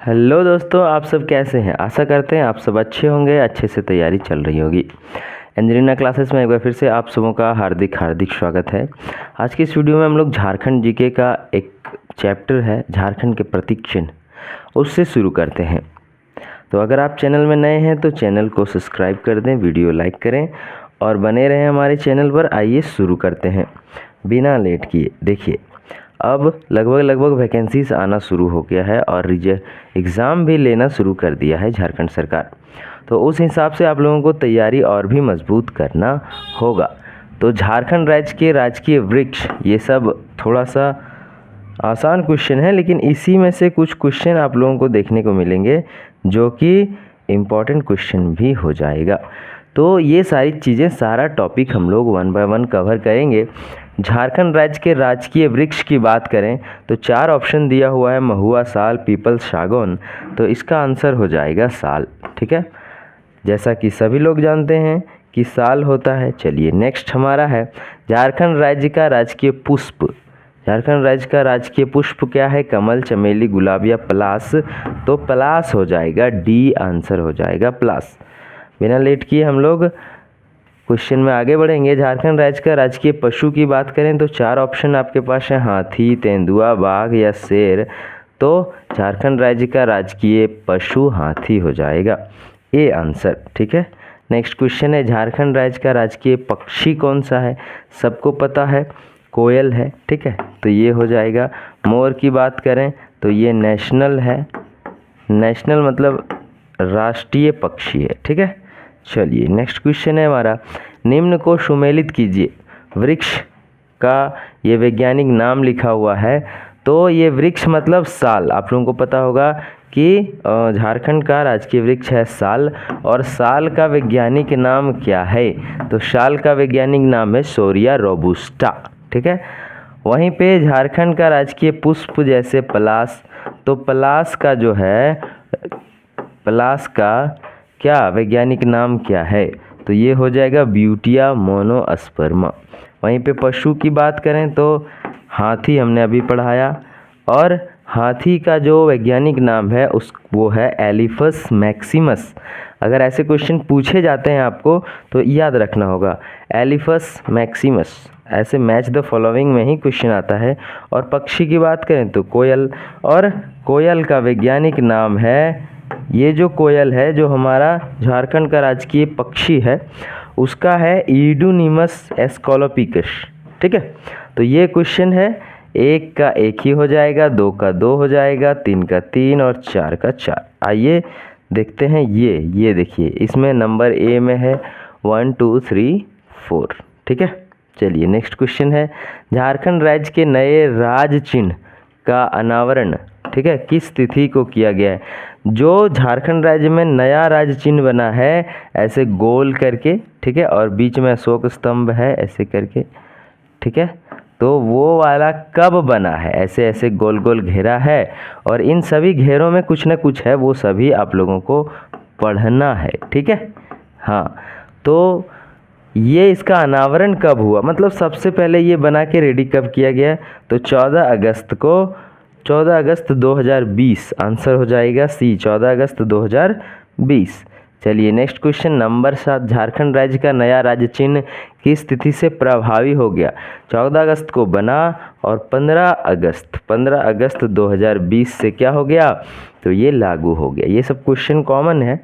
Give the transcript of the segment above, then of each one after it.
Hello दोस्तों, आप सब कैसे हैं। आशा करते हैं आप सब अच्छे होंगे, अच्छे से तैयारी चल रही होगी। एंजेलिना क्लासेस में एक बार फिर से आप सबों का हार्दिक हार्दिक स्वागत है। आज की इस वीडियो में हम लोग झारखंड जीके का एक चैप्टर है झारखंड के प्रतीक चिन्ह, उससे शुरू करते हैं। तो अगर आप चैनल में नए हैं तो चैनल को सब्सक्राइब कर दें, वीडियो लाइक करें और बने रहें हमारे चैनल पर। आइए शुरू करते हैं बिना लेट किए। देखिए, अब लगभग वैकेंसीज आना शुरू हो गया है और एग्ज़ाम भी लेना शुरू कर दिया है झारखंड सरकार। तो उस हिसाब से आप लोगों को तैयारी और भी मजबूत करना होगा। तो झारखंड राज्य के राजकीय वृक्ष, ये सब थोड़ा सा आसान क्वेश्चन है, लेकिन इसी में से कुछ क्वेश्चन आप लोगों को देखने को मिलेंगे जो कि इम्पॉर्टेंट क्वेश्चन भी हो जाएगा। तो ये सारी चीज़ें, सारा टॉपिक हम लोग 1 बाय 1 कवर करेंगे। झारखंड राज्य के राजकीय वृक्ष की बात करें तो 4 ऑप्शन दिया हुआ है, महुआ, साल, पीपल, सागौन। तो इसका आंसर हो जाएगा साल। ठीक है, जैसा कि सभी लोग जानते हैं कि साल होता है। चलिए नेक्स्ट हमारा है झारखंड राज्य का राजकीय पुष्प। झारखंड राज्य का राजकीय पुष्प क्या है? कमल, चमेली, गुलाब या पलास। तो पलास हो जाएगा, डी आंसर हो जाएगा पलास। बिना लेट किए हम लोग क्वेश्चन में आगे बढ़ेंगे। झारखंड राज्य का राजकीय पशु की बात करें तो 4 ऑप्शन आपके पास है, हाथी, तेंदुआ, बाघ या शेर। तो झारखंड राज्य का राजकीय पशु हाथी हो जाएगा, ए आंसर। ठीक है, नेक्स्ट क्वेश्चन है झारखंड राज्य का राजकीय पक्षी कौन सा है? सबको पता है, कोयल है। ठीक है, तो ये हो जाएगा। मोर की बात करें तो ये नेशनल है, नेशनल मतलब राष्ट्रीय पक्षी है। ठीक है, चलिए नेक्स्ट क्वेश्चन है हमारा, निम्न को सुमेलित कीजिए। वृक्ष का ये वैज्ञानिक नाम लिखा हुआ है, तो ये वृक्ष मतलब साल। आप लोगों को पता होगा कि झारखंड का राजकीय वृक्ष है साल, और साल का वैज्ञानिक नाम क्या है? तो साल का वैज्ञानिक नाम है सोरिया रोबुस्टा। ठीक है, वहीं पे झारखंड का राजकीय पुष्प जैसे पलास, तो पलास का जो है, पलास का क्या वैज्ञानिक नाम क्या है? तो ये हो जाएगा ब्यूटिया मोनोस्पर्मा। वहीं पे पशु की बात करें तो हाथी हमने अभी पढ़ाया, और हाथी का जो वैज्ञानिक नाम है वो है एलिफस मैक्सिमस। अगर ऐसे क्वेश्चन पूछे जाते हैं आपको तो याद रखना होगा एलिफस मैक्सिमस। ऐसे मैच द फॉलोइंग में ही क्वेश्चन आता है। और पक्षी की बात करें तो कोयल, और कोयल का वैज्ञानिक नाम है, ये जो कोयल है जो हमारा झारखंड का राजकीय पक्षी है उसका है ईडुनिमस एस्कोलोपिकस। ठीक है, तो ये क्वेश्चन है, 1 का 1 ही हो जाएगा, 2 का 2 हो जाएगा, 3 का 3 और 4 का 4। आइए देखते हैं ये देखिए, इसमें नंबर ए में है 1 2 3 4। ठीक है, चलिए नेक्स्ट क्वेश्चन है झारखंड राज्य के नए राज चिन्ह का अनावरण, ठीक है, किस तिथि को किया गया है? जो झारखंड राज्य में नया राज्य चिन्ह बना है ऐसे गोल करके, ठीक है, और बीच में अशोक स्तंभ है ऐसे करके, ठीक है, तो वो वाला कब बना है? ऐसे ऐसे गोल गोल घेरा है, और इन सभी घेरों में कुछ ना कुछ है, वो सभी आप लोगों को पढ़ना है। ठीक है, हाँ, तो ये इसका अनावरण कब हुआ, मतलब सबसे पहले ये बना के रेडी कब किया गया? तो 14 अगस्त को, 14 अगस्त 2020 आंसर हो जाएगा सी, 14 अगस्त 2020। चलिए नेक्स्ट क्वेश्चन नंबर 7, झारखंड राज्य का नया राज्य चिन्ह किस तिथि से प्रभावी हो गया? 14 अगस्त को बना और 15 अगस्त 2020 से क्या हो गया? तो ये लागू हो गया। ये सब क्वेश्चन कॉमन है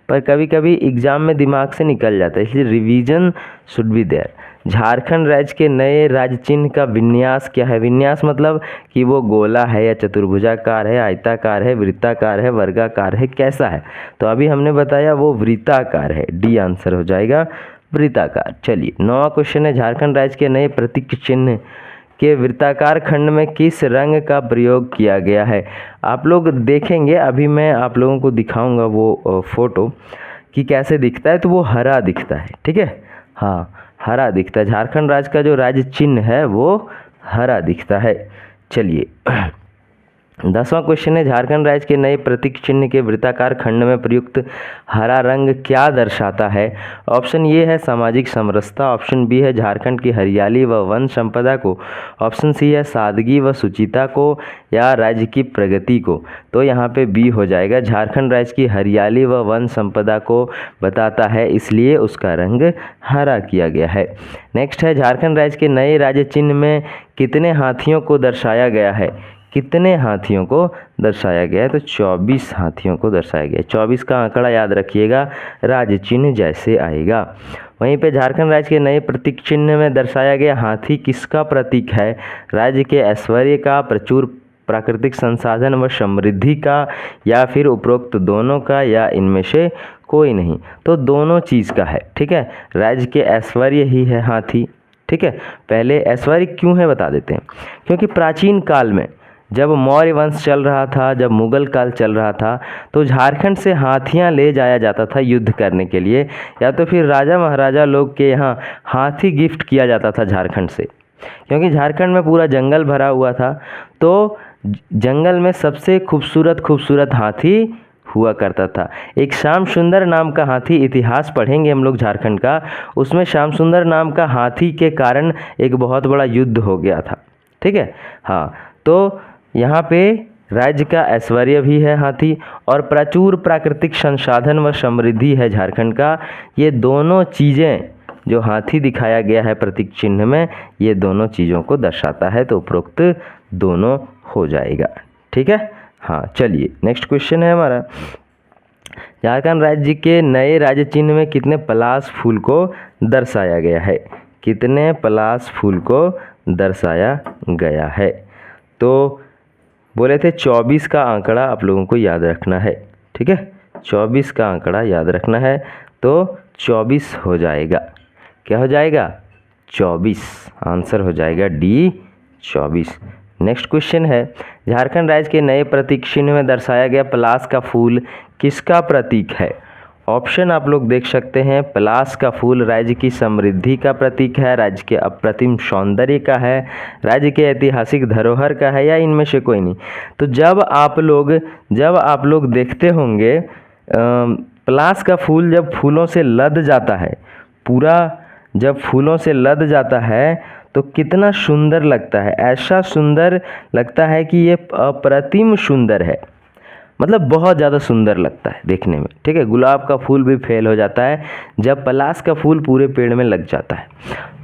पर कभी कभी एग्जाम में दिमाग से निकल जाता है, इसलिए revision should be there. Jharkhand राज्य के नए राज्य चिन्ह का विन्यास क्या है? विन्यास मतलब कि वो गोला है या चतुर्भुजाकार है, आयताकार है, वृत्ताकार है, वर्गाकार है, कैसा है? तो अभी हमने बताया वो वृत्ताकार है, डी आंसर हो जाएगा वृत्ताकार। चलिए 9वां क्वेश्चन है झारखंड राज्य के नए प्रतीक चिन्ह के वृत्ताकार खंड में किस रंग का प्रयोग किया गया है? आप लोग देखेंगे, अभी मैं आप लोगों को दिखाऊंगा वो फोटो कि कैसे दिखता है, तो वो हरा दिखता है। ठीक है, हाँ, हरा दिखता है। झारखंड राज्य का जो राज्य चिन्ह है वो हरा दिखता है। चलिए 10वां क्वेश्चन है, झारखंड राज्य के नए प्रतीक चिन्ह के वृत्ताकार खंड में प्रयुक्त हरा रंग क्या दर्शाता है? ऑप्शन ए है सामाजिक समरसता, ऑप्शन बी है झारखंड की हरियाली व वन संपदा को, ऑप्शन सी है सादगी व सुचिता को, या राज्य की प्रगति को। तो यहाँ पे बी हो जाएगा, झारखंड राज्य की हरियाली व वन संपदा को बताता है, इसलिए उसका रंग हरा किया गया है। नेक्स्ट है, झारखंड राज्य के नए राज्य चिन्ह में कितने हाथियों को दर्शाया गया है? कितने हाथियों को दर्शाया गया है? तो 24 हाथियों को दर्शाया गया है। 24 का आंकड़ा याद रखिएगा, राज्य चिन्ह जैसे आएगा। वहीं पे झारखंड राज्य के नए प्रतीक चिन्ह में दर्शाया गया हाथी किसका प्रतीक है? राज्य के ऐश्वर्य का, प्रचुर प्राकृतिक संसाधन व समृद्धि का, या फिर उपरोक्त दोनों का, या इनमें से कोई नहीं? तो दोनों चीज़ का है। ठीक है, राज्य के ऐश्वर्य ही है हाथी। ठीक है, पहले ऐश्वर्य क्यों है बता देते हैं। क्योंकि प्राचीन काल में जब मौर्य वंश चल रहा था, जब मुगल काल चल रहा था, तो झारखंड से हाथियां ले जाया जाता था युद्ध करने के लिए, या तो फिर राजा महाराजा लोग के यहाँ हाथी गिफ्ट किया जाता था झारखंड से। क्योंकि झारखंड में पूरा जंगल भरा हुआ था, तो जंगल में सबसे खूबसूरत खूबसूरत हाथी हुआ करता था। एक श्याम सुंदर नाम का हाथी, इतिहास पढ़ेंगे हम लोग झारखंड का, उसमें श्याम सुंदर नाम का हाथी के कारण एक बहुत बड़ा युद्ध हो गया था। ठीक है, हाँ, तो यहाँ पे राज्य का ऐश्वर्य भी है हाथी, और प्रचुर प्राकृतिक संसाधन व समृद्धि है झारखंड का। ये दोनों चीज़ें जो हाथी दिखाया गया है प्रतीक चिन्ह में, ये दोनों चीज़ों को दर्शाता है, तो उपरोक्त दोनों हो जाएगा। ठीक है, हाँ, चलिए नेक्स्ट क्वेश्चन है हमारा, झारखंड राज्य के नए राज्य चिन्ह में कितने पलाश फूल को दर्शाया गया है? कितने पलाश फूल को दर्शाया गया है? तो बोले थे 24 का आंकड़ा आप लोगों को याद रखना है। ठीक है, 24 का आंकड़ा याद रखना है, तो 24 हो जाएगा। क्या हो जाएगा? 24। आंसर हो जाएगा डी, 24। नेक्स्ट क्वेश्चन है, झारखंड राज्य के नए प्रतीक चिन्ह में दर्शाया गया पलाश का फूल किसका प्रतीक है? ऑप्शन आप लोग देख सकते हैं। पलाश का फूल राज्य की समृद्धि का प्रतीक है, राज्य के अप्रतिम सौंदर्य का है, राज्य के ऐतिहासिक धरोहर का है, या इनमें से कोई नहीं? तो जब आप लोग देखते होंगे पलाश का फूल जब फूलों से लद जाता है, पूरा जब फूलों से लद जाता है तो कितना सुंदर लगता है। ऐसा सुंदर लगता है कि ये अप्रतिम सुंदर है, मतलब बहुत ज़्यादा सुंदर लगता है देखने में। ठीक है, गुलाब का फूल भी फेल हो जाता है जब पलाश का फूल पूरे पेड़ में लग जाता है।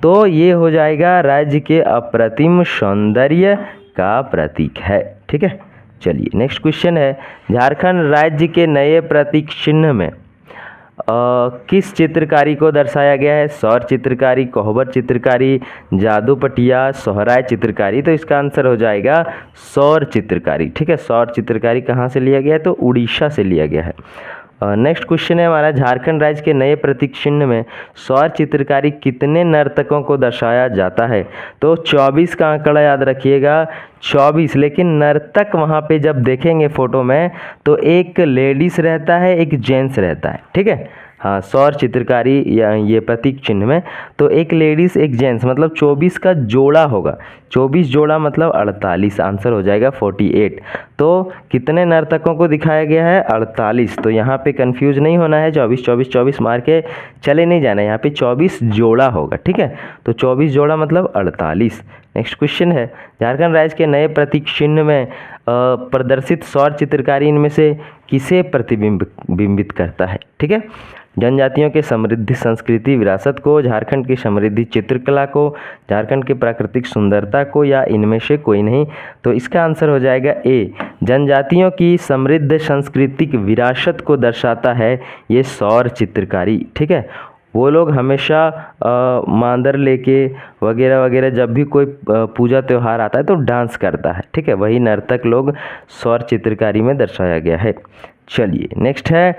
तो ये हो जाएगा राज्य के अप्रतिम सौंदर्य का प्रतीक है। ठीक है, चलिए नेक्स्ट क्वेश्चन है, झारखंड राज्य के नए प्रतीक चिन्ह में किस चित्रकारी को दर्शाया गया है? सौर चित्रकारी, कोहबर चित्रकारी, जादू पटिया, सोहराय चित्रकारी। तो इसका आंसर हो जाएगा सौर चित्रकारी। ठीक है, सौर चित्रकारी कहाँ से लिया गया है? तो उड़ीसा से लिया गया है। नेक्स्ट क्वेश्चन है हमारा, झारखंड राज्य के नए प्रतीक चिन्ह में सौर चित्रकारी कितने नर्तकों को दर्शाया जाता है? तो 24 का आंकड़ा याद रखिएगा, 24। लेकिन नर्तक वहाँ पे जब देखेंगे फोटो में तो एक लेडीज रहता है, एक जेंट्स रहता है। ठीक है, हाँ, सौर चित्रकारी या ये प्रतीक चिन्ह में तो एक लेडीज़ एक जेंट्स, मतलब 24 का जोड़ा होगा। 24 जोड़ा मतलब 48। आंसर हो जाएगा 48। तो कितने नर्तकों को दिखाया गया है? 48। तो यहाँ पे कंफ्यूज नहीं होना है, 24 24 24 मार के चले नहीं जाना है, यहाँ पे 24 जोड़ा होगा। ठीक है, तो 24 जोड़ा मतलब 48। नेक्स्ट क्वेश्चन है, झारखंड राज्य के नए प्रतीक चिन्ह में प्रदर्शित सौर चित्रकारी इनमें से किसे प्रतिबिंबित करता है? ठीक है, जनजातियों के समृद्ध संस्कृति विरासत को, झारखंड की समृद्धि चित्रकला को, झारखंड की प्राकृतिक सुंदरता को, या इनमें से कोई नहीं? तो इसका आंसर हो जाएगा ए, जनजातियों की समृद्ध सांस्कृतिक विरासत को दर्शाता है ये सौर चित्रकारी। ठीक है, वो लोग हमेशा मांदर लेके वगैरह वगैरह जब भी कोई पूजा त्यौहार आता है तो डांस करता है। ठीक है, वही नर्तक लोग सौर चित्रकारी में दर्शाया गया है। चलिए नेक्स्ट है,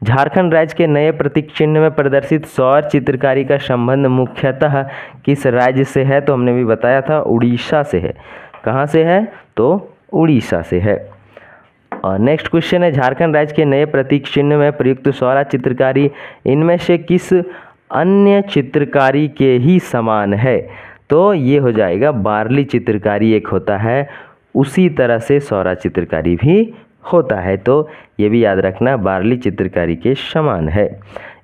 झारखंड राज्य के नए प्रतीक चिन्ह में प्रदर्शित सौर चित्रकारी का संबंध मुख्यतः किस राज्य से है? तो हमने भी बताया था उड़ीसा से है। कहाँ से है? तो उड़ीसा से है। और नेक्स्ट क्वेश्चन है, झारखंड राज्य के नए प्रतीक चिन्ह में प्रयुक्त सौर चित्रकारी इनमें से किस अन्य चित्रकारी के ही समान है? तो ये हो जाएगा बार्ली चित्रकारी एक होता है, उसी तरह से सौरा चित्रकारी भी होता है। तो ये भी याद रखना, बार्ली चित्रकारी के समान है।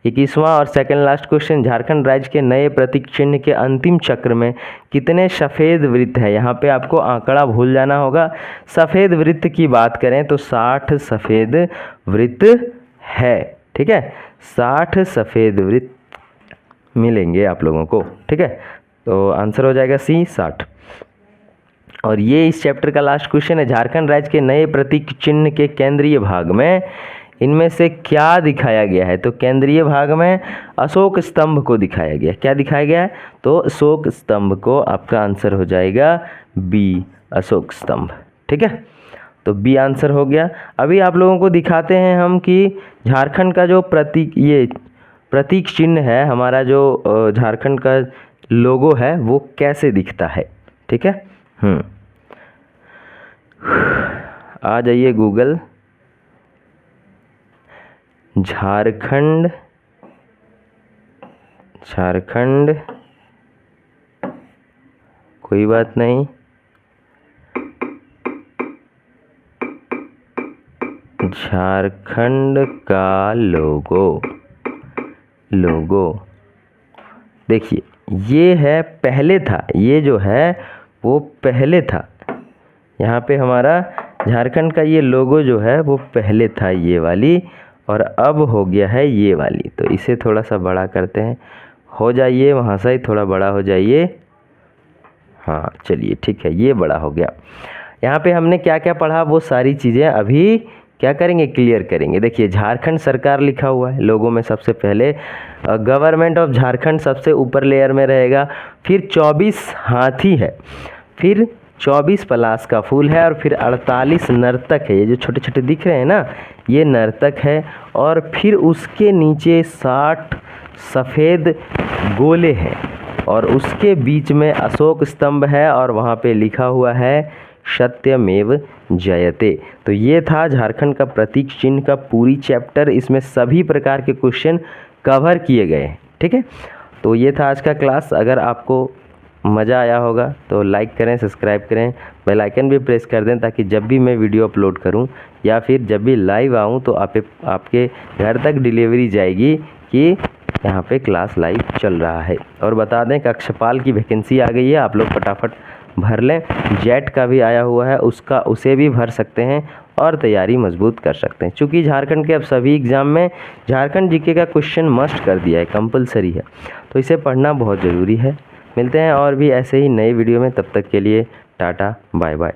21वां और सेकंड लास्ट क्वेश्चन, झारखंड राज्य के नए प्रतीक चिन्ह के अंतिम चक्र में कितने सफ़ेद वृत्त है? यहाँ पे आपको आंकड़ा भूल जाना होगा। सफ़ेद वृत्त की बात करें तो 60 सफ़ेद वृत्त है, ठीक है। 60 सफ़ेद वृत्त मिलेंगे आप लोगों को, ठीक है। तो आंसर हो जाएगा सी, 60। और ये इस चैप्टर का लास्ट क्वेश्चन है, झारखंड राज्य के नए प्रतीक चिन्ह के केंद्रीय भाग में इनमें से क्या दिखाया गया है? तो केंद्रीय भाग में अशोक स्तंभ को दिखाया गया। क्या दिखाया गया है? तो अशोक स्तंभ को आपका आंसर हो जाएगा बी, अशोक स्तंभ, ठीक है। तो बी आंसर हो गया। अभी आप लोगों को दिखाते हैं हम कि झारखंड का जो प्रतीक चिन्ह है, हमारा जो झारखंड का लोगो है वो कैसे दिखता है, ठीक है। आ जाइए गूगल, झारखंड कोई बात नहीं, झारखंड का लोगो देखिए, ये है, पहले था, ये जो है वो पहले था। यहाँ पे हमारा झारखंड का ये लोगो जो है वो पहले था, ये वाली, और अब हो गया है ये वाली। तो इसे थोड़ा सा बड़ा करते हैं, हो जाइए वहाँ से ही थोड़ा बड़ा हो जाइए। हाँ चलिए ठीक है, ये बड़ा हो गया। यहाँ पे हमने क्या क्या पढ़ा वो सारी चीज़ें अभी क्या करेंगे, क्लियर करेंगे। देखिए, झारखंड सरकार लिखा हुआ है लोगों में, सबसे पहले गवर्नमेंट ऑफ झारखंड सबसे ऊपर लेयर में रहेगा। फिर 24 हाथी है, फिर 24 पलाश का फूल है, और फिर 48 नर्तक है। ये जो छोटे छोटे दिख रहे हैं ना, ये नर्तक है। और फिर उसके नीचे 60 सफ़ेद गोले हैं, और उसके बीच में अशोक स्तंभ है, और वहाँ पे लिखा हुआ है सत्यमेव जयते। तो ये था झारखंड का प्रतीक चिन्ह का पूरी चैप्टर। इसमें सभी प्रकार के क्वेश्चन कवर किए गए हैं, ठीक है। तो ये था आज का क्लास। अगर आपको मज़ा आया होगा तो लाइक करें, सब्सक्राइब करें, बेल आइकन भी प्रेस कर दें, ताकि जब भी मैं वीडियो अपलोड करूं या फिर जब भी लाइव आऊं तो आपके घर तक डिलीवरी जाएगी कि यहाँ पे क्लास लाइव चल रहा है। और बता दें कक्षपाल की वैकेंसी आ गई है, आप लोग फटाफट भर लें। जेट का भी आया हुआ है, उसे भी भर सकते हैं और तैयारी मजबूत कर सकते हैं। चूँकि झारखंड के अब सभी एग्ज़ाम में झारखंड जीके का क्वेश्चन मस्ट कर दिया है, कंपलसरी है, तो इसे पढ़ना बहुत ज़रूरी है। मिलते हैं और भी ऐसे ही नए वीडियो में, तब तक के लिए टाटा बाय बाय।